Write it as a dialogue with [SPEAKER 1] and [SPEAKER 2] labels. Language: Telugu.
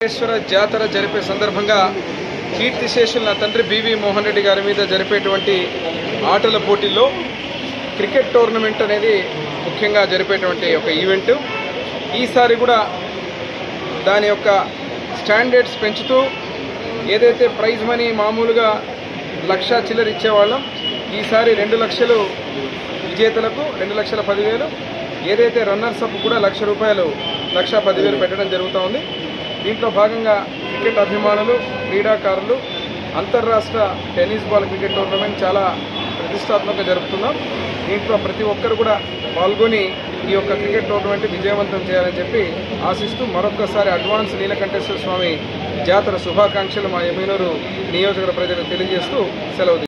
[SPEAKER 1] వెంకటేశ్వర జాతర జరిపే సందర్భంగా కీర్తిశేషుల తండ్రి బివి మోహన్ రెడ్డి గారి మీద జరిపేటువంటి ఆటల పోటీల్లో క్రికెట్ టోర్నమెంట్ అనేది ముఖ్యంగా జరిపేటువంటి ఒక ఈవెంట్. ఈసారి కూడా దాని యొక్క స్టాండర్డ్స్ పెంచుతూ ఏదైతే ప్రైజ్ మనీ మామూలుగా 1,00,000 చిల్లర ఇచ్చేవాళ్ళం, ఈసారి 2 లక్షలు విజేతలకు 2,10,000, ఏదైతే రన్నర్స్ అప్ కూడా ₹1,00,000 1,10,000 పెట్టడం జరుగుతూ ఉంది. దీంట్లో భాగంగా క్రికెట్ అభిమానులు, క్రీడాకారులు అంతర్రాష్ట్ర టెన్నిస్ బాల్ క్రికెట్ టోర్నమెంట్ చాలా ప్రతిష్టాత్మకంగా జరుపుతున్నాం. దీంట్లో ప్రతి ఒక్కరు కూడా పాల్గొని ఈ యొక్క క్రికెట్ టోర్నమెంట్ విజయవంతం చేయాలని చెప్పి ఆశిస్తూ మరొక్కసారి అడ్వాన్స్ నీలకంఠేశ్వర స్వామి జాతర శుభాకాంక్షలు మా ఎమ్మెల్యేలు నియోజకవర్గ ప్రజలకు తెలియజేస్తూ సెలవు.